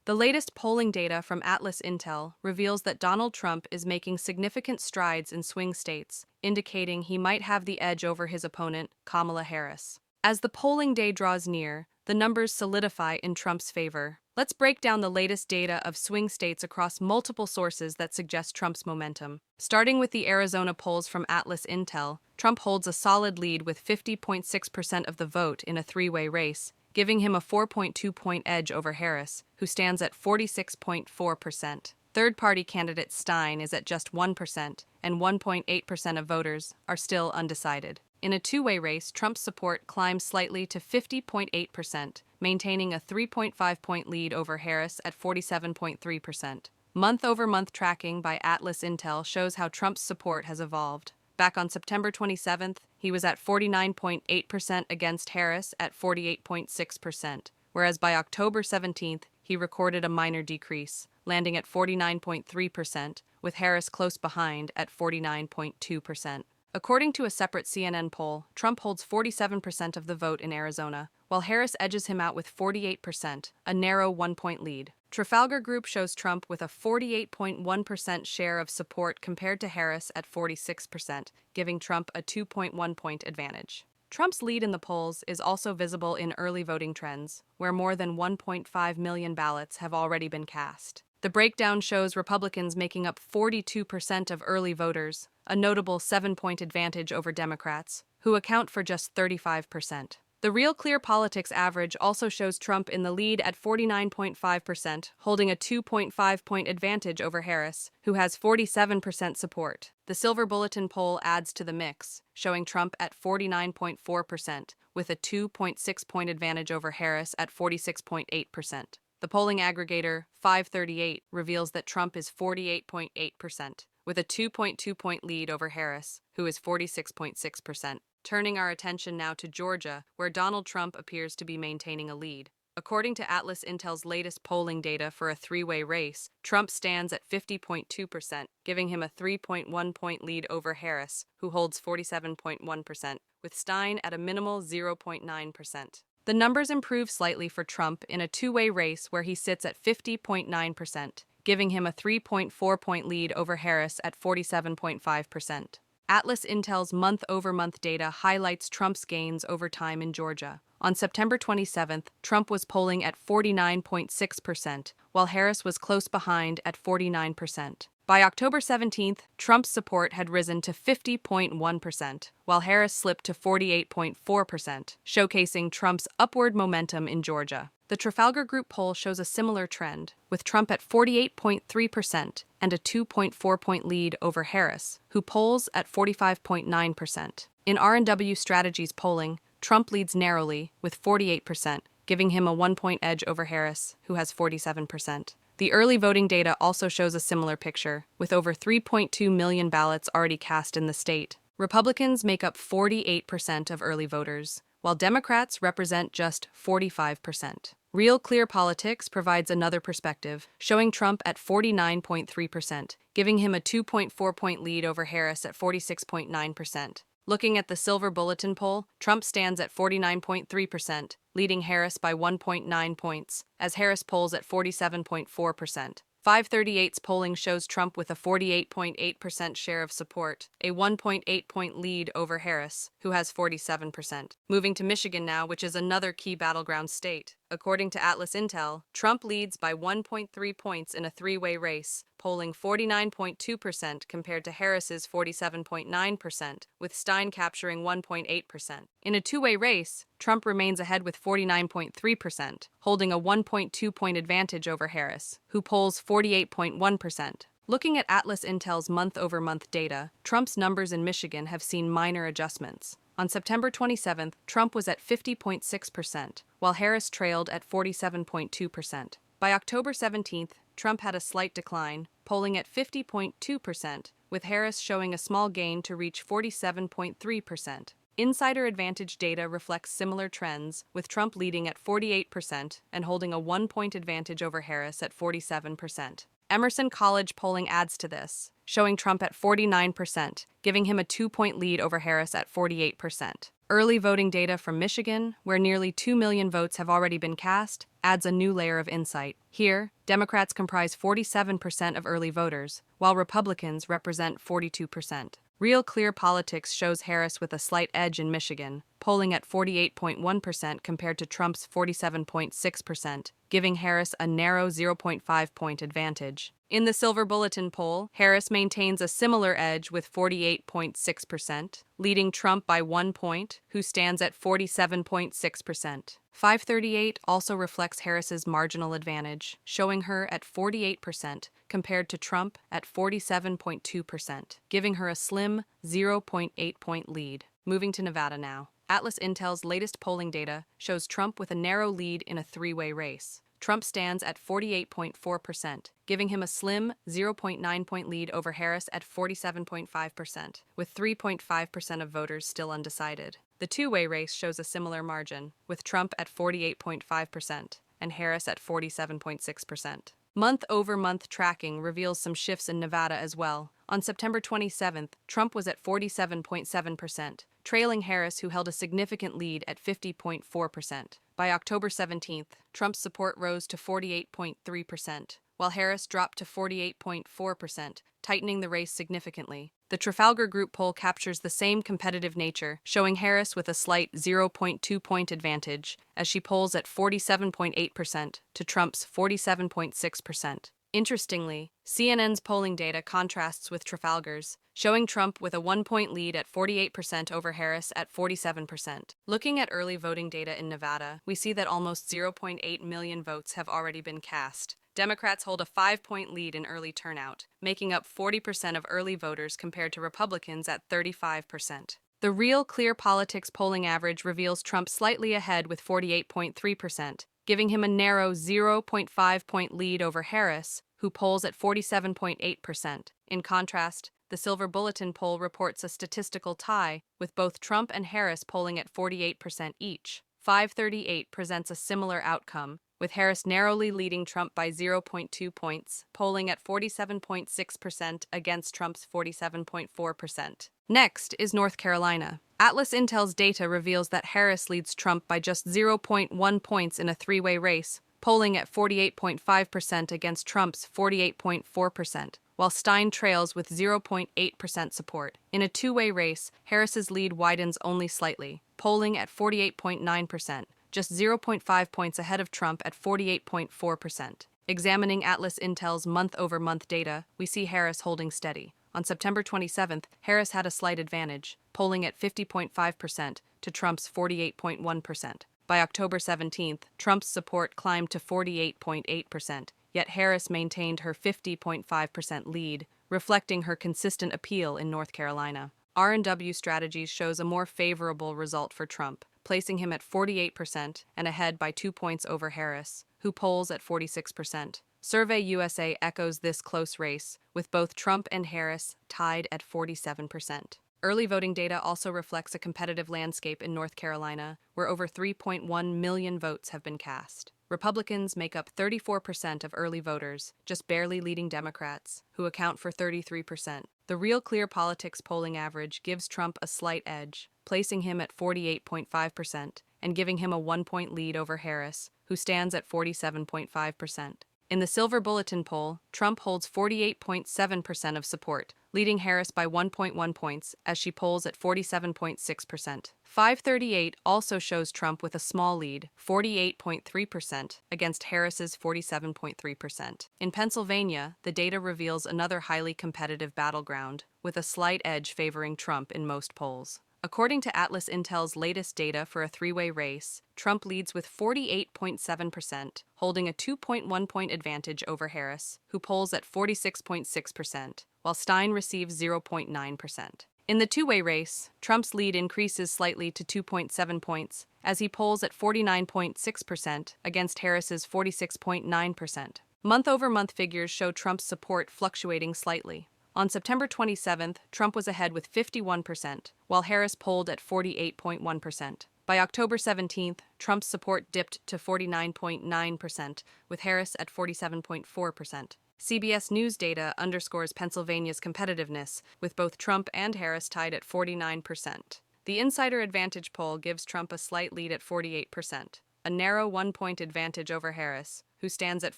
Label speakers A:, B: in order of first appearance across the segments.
A: The latest polling data from AtlasIntel reveals that Donald Trump is making significant strides in swing states, indicating he might have the edge over his opponent, Kamala Harris. As the polling day draws near, the numbers solidify in Trump's favor. Let's break down the latest data of swing states across multiple sources that suggest Trump's momentum. Starting with the Arizona polls from AtlasIntel, Trump holds a solid lead with 50.6% of the vote in a three-way race, giving him a 4.2-point edge over Harris, who stands at 46.4%. Third-party candidate Stein is at just 1%, and 1.8% of voters are still undecided. In a two-way race, Trump's support climbs slightly to 50.8%, maintaining a 3.5-point lead over Harris at 47.3%. Month-over-month tracking by AtlasIntel shows how Trump's support has evolved. Back on September 27th, he was at 49.8% against Harris at 48.6%, whereas by October 17th, he recorded a minor decrease, landing at 49.3%, with Harris close behind at 49.2%. According to a separate CNN poll, Trump holds 47% of the vote in Arizona, while Harris edges him out with 48%, a narrow one-point lead. Trafalgar Group shows Trump with a 48.1% share of support compared to Harris at 46%, giving Trump a 2.1-point advantage. Trump's lead in the polls is also visible in early voting trends, where more than 1.5 million ballots have already been cast. The breakdown shows Republicans making up 42% of early voters, a notable 7-point advantage over Democrats, who account for just 35%. The Real Clear Politics average also shows Trump in the lead at 49.5%, holding a 2.5-point advantage over Harris, who has 47% support. The Silver Bulletin poll adds to the mix, showing Trump at 49.4%, with a 2.6-point advantage over Harris at 46.8%. The polling aggregator, 538, reveals that Trump is 48.8%, with a 2.2-point lead over Harris, who is 46.6%. Turning our attention now to Georgia, where Donald Trump appears to be maintaining a lead. According to AtlasIntel's latest polling data for a three-way race, Trump stands at 50.2%, giving him a 3.1-point lead over Harris, who holds 47.1%, with Stein at a minimal 0.9%. The numbers improve slightly for Trump in a two-way race where he sits at 50.9%, giving him a 3.4-point lead over Harris at 47.5%. AtlasIntel's month-over-month data highlights Trump's gains over time in Georgia. On September 27th, Trump was polling at 49.6%, while Harris was close behind at 49%. By October 17th, Trump's support had risen to 50.1%, while Harris slipped to 48.4%, showcasing Trump's upward momentum in Georgia. The Trafalgar Group poll shows a similar trend, with Trump at 48.3% and a 2.4-point lead over Harris, who polls at 45.9%. In R&W Strategies polling, Trump leads narrowly with 48%, giving him a 1-point edge over Harris, who has 47%. The early voting data also shows a similar picture, with over 3.2 million ballots already cast in the state. Republicans make up 48% of early voters, while Democrats represent just 45%. Real Clear Politics provides another perspective, showing Trump at 49.3%, giving him a 2.4-point lead over Harris at 46.9%. Looking at the Silver Bulletin poll, Trump stands at 49.3%, leading Harris by 1.9 points, as Harris polls at 47.4%. 538's polling shows Trump with a 48.8% share of support, a 1.8-point lead over Harris, who has 47%. Moving to Michigan now, which is another key battleground state. According to AtlasIntel, Trump leads by 1.3 points in a three-way race, polling 49.2% compared to Harris's 47.9%, with Stein capturing 1.8%. In a two-way race, Trump remains ahead with 49.3%, holding a 1.2-point advantage over Harris, who polls 48.1%. Looking at AtlasIntel's month-over-month data, Trump's numbers in Michigan have seen minor adjustments. On September 27th, Trump was at 50.6%, while Harris trailed at 47.2%. By October 17th, Trump had a slight decline, polling at 50.2%, with Harris showing a small gain to reach 47.3%. Insider Advantage data reflects similar trends, with Trump leading at 48% and holding a 1-point advantage over Harris at 47%. Emerson College polling adds to this, showing Trump at 49%, giving him a 2-point lead over Harris at 48%. Early voting data from Michigan, where nearly 2 million votes have already been cast, adds a new layer of insight. Here, Democrats comprise 47% of early voters, while Republicans represent 42%. Real Clear Politics shows Harris with a slight edge in Michigan, polling at 48.1% compared to Trump's 47.6%, giving Harris a narrow 0.5-point advantage. In the Silver Bulletin poll, Harris maintains a similar edge with 48.6%, leading Trump by 1 point, who stands at 47.6%. 538 also reflects Harris's marginal advantage, showing her at 48% compared to Trump at 47.2%, giving her a slim 0.8-point lead. Moving to Nevada now. AtlasIntel's latest polling data shows Trump with a narrow lead in a three-way race. Trump stands at 48.4%, giving him a slim 0.9-point lead over Harris at 47.5%, with 3.5% of voters still undecided. The two-way race shows a similar margin, with Trump at 48.5% and Harris at 47.6%. Month-over-month tracking reveals some shifts in Nevada as well. On September 27th, Trump was at 47.7%, trailing Harris, who held a significant lead at 50.4%. By October 17th, Trump's support rose to 48.3%, while Harris dropped to 48.4%, tightening the race significantly. The Trafalgar Group poll captures the same competitive nature, showing Harris with a slight 0.2-point advantage, as she polls at 47.8% to Trump's 47.6%. Interestingly, CNN's polling data contrasts with Trafalgar's, showing Trump with a 1-point lead at 48% over Harris at 47%. Looking at early voting data in Nevada, we see that almost 0.8 million votes have already been cast. Democrats hold a 5-point lead in early turnout, making up 40% of early voters compared to Republicans at 35%. The Real Clear Politics polling average reveals Trump slightly ahead with 48.3%, giving him a narrow 0.5-point lead over Harris, who polls at 47.8%. In contrast, the Silver Bulletin poll reports a statistical tie, with both Trump and Harris polling at 48% each. 538 presents a similar outcome, with Harris narrowly leading Trump by 0.2 points, polling at 47.6% against Trump's 47.4%. Next is North Carolina. AtlasIntel's data reveals that Harris leads Trump by just 0.1 points in a three-way race, polling at 48.5% against Trump's 48.4%, while Stein trails with 0.8% support. In a two-way race, Harris's lead widens only slightly, polling at 48.9%, just 0.5 points ahead of Trump at 48.4%. Examining AtlasIntel's month-over-month data, we see Harris holding steady. On September 27th, Harris had a slight advantage, polling at 50.5% to Trump's 48.1%. By October 17th, Trump's support climbed to 48.8%, yet Harris maintained her 50.5% lead, reflecting her consistent appeal in North Carolina. R&W Strategies shows a more favorable result for Trump, placing him at 48% and ahead by 2 points over Harris, who polls at 46%. Survey USA echoes this close race, with both Trump and Harris tied at 47%. Early voting data also reflects a competitive landscape in North Carolina, where over 3.1 million votes have been cast. Republicans make up 34% of early voters, just barely leading Democrats, who account for 33%. The Real Clear Politics polling average gives Trump a slight edge, placing him at 48.5% and giving him a 1-point lead over Harris, who stands at 47.5%. In the Silver Bulletin poll, Trump holds 48.7% of support, leading Harris by 1.1 points as she polls at 47.6%. 538 also shows Trump with a small lead, 48.3%, against Harris's 47.3%. In Pennsylvania, the data reveals another highly competitive battleground, with a slight edge favoring Trump in most polls. According to AtlasIntel's latest data for a three-way race, Trump leads with 48.7%, holding a 2.1-point advantage over Harris, who polls at 46.6%, while Stein receives 0.9%. In the two-way race, Trump's lead increases slightly to 2.7 points, as he polls at 49.6% against Harris's 46.9%. Month-over-month figures show Trump's support fluctuating slightly. On September 27th, Trump was ahead with 51%, while Harris polled at 48.1%. By October 17th, Trump's support dipped to 49.9%, with Harris at 47.4%. CBS News data underscores Pennsylvania's competitiveness, with both Trump and Harris tied at 49%. The Insider Advantage poll gives Trump a slight lead at 48%, a narrow 1-point advantage over Harris, who stands at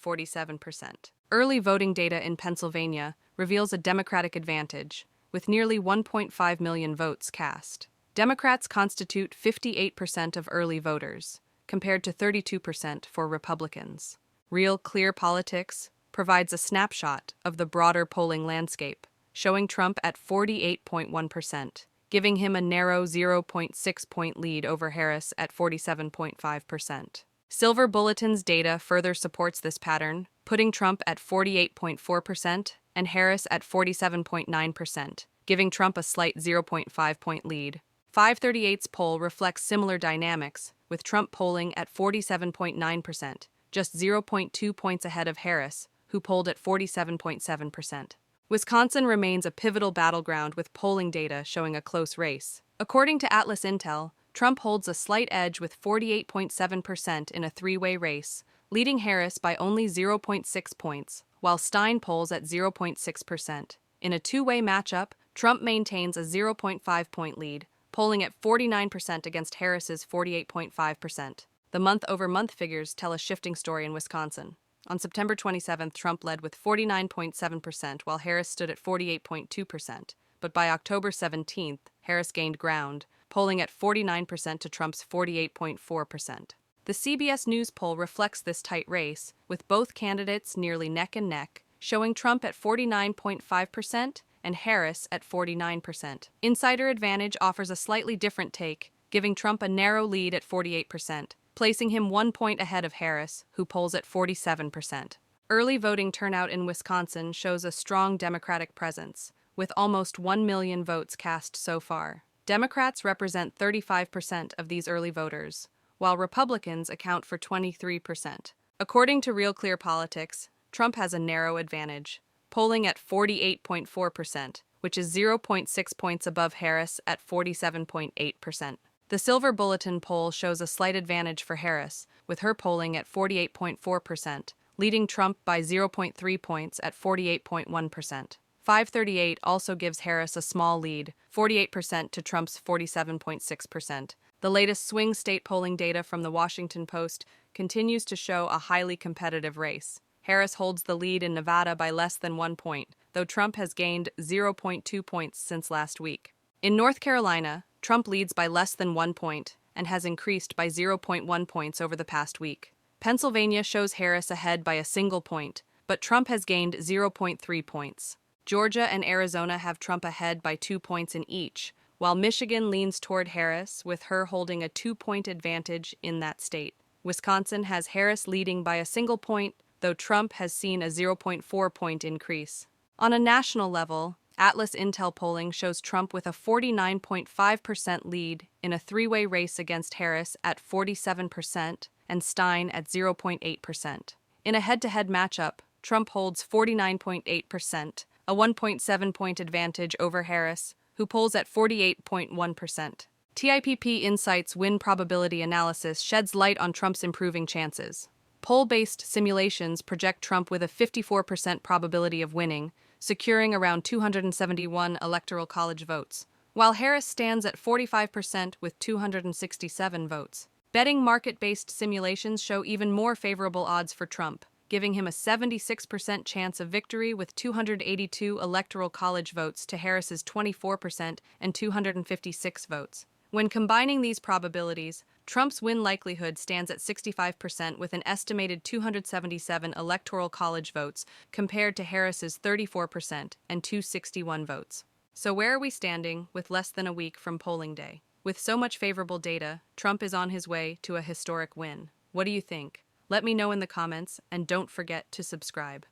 A: 47%. Early voting data in Pennsylvania reveals a Democratic advantage, with nearly 1.5 million votes cast. Democrats constitute 58% of early voters, compared to 32% for Republicans. Real Clear Politics provides a snapshot of the broader polling landscape, showing Trump at 48.1%, giving him a narrow 0.6-point lead over Harris at 47.5%. Silver Bulletin's data further supports this pattern, putting Trump at 48.4% and Harris at 47.9%, giving Trump a slight 0.5-point lead. 538's poll reflects similar dynamics, with Trump polling at 47.9%, just 0.2 points ahead of Harris, who polled at 47.7%. Wisconsin remains a pivotal battleground with polling data showing a close race. According to AtlasIntel, Trump holds a slight edge with 48.7% in a three-way race, leading Harris by only 0.6 points, while Stein polls at 0.6%. In a two-way matchup, Trump maintains a 0.5-point lead, polling at 49% against Harris's 48.5%. The month-over-month figures tell a shifting story in Wisconsin. On September 27th, Trump led with 49.7%, while Harris stood at 48.2%. But by October 17th, Harris gained ground, polling at 49% to Trump's 48.4%. The CBS News poll reflects this tight race, with both candidates nearly neck and neck, showing Trump at 49.5% and Harris at 49%. Insider Advantage offers a slightly different take, giving Trump a narrow lead at 48%, placing him 1 point ahead of Harris, who polls at 47%. Early voting turnout in Wisconsin shows a strong Democratic presence, with almost 1 million votes cast so far. Democrats represent 35% of these early voters, while Republicans account for 23%. According to Real Clear Politics, Trump has a narrow advantage, polling at 48.4%, which is 0.6 points above Harris at 47.8%. The Silver Bulletin poll shows a slight advantage for Harris, with her polling at 48.4%, leading Trump by 0.3 points at 48.1%. 538 also gives Harris a small lead, 48% to Trump's 47.6%. The latest swing state polling data from the Washington Post continues to show a highly competitive race. Harris holds the lead in Nevada by less than 1 point, though Trump has gained 0.2 points since last week. In North Carolina, Trump leads by less than 1 point and has increased by 0.1 points over the past week. Pennsylvania shows Harris ahead by a single point, but Trump has gained 0.3 points. Georgia and Arizona have Trump ahead by 2 points in each, while Michigan leans toward Harris, with her holding a 2-point advantage in that state. Wisconsin has Harris leading by a single point, though Trump has seen a 0.4-point increase. On a national level, AtlasIntel polling shows Trump with a 49.5% lead in a three-way race against Harris at 47% and Stein at 0.8%. In a head-to-head matchup, Trump holds 49.8%, a 1.7-point advantage over Harris, who polls at 48.1%. TIPP Insight's win probability analysis sheds light on Trump's improving chances. Poll-based simulations project Trump with a 54% probability of winning, securing around 271 electoral college votes, while Harris stands at 45% with 267 votes. Betting market-based simulations show even more favorable odds for Trump, giving him a 76% chance of victory with 282 electoral college votes to Harris's 24% and 256 votes. When combining these probabilities, Trump's win likelihood stands at 65% with an estimated 277 electoral college votes compared to Harris's 34% and 261 votes. So where are we standing with less than a week from polling day? With so much favorable data, Trump is on his way to a historic win. What do you think? Let me know in the comments, and don't forget to subscribe.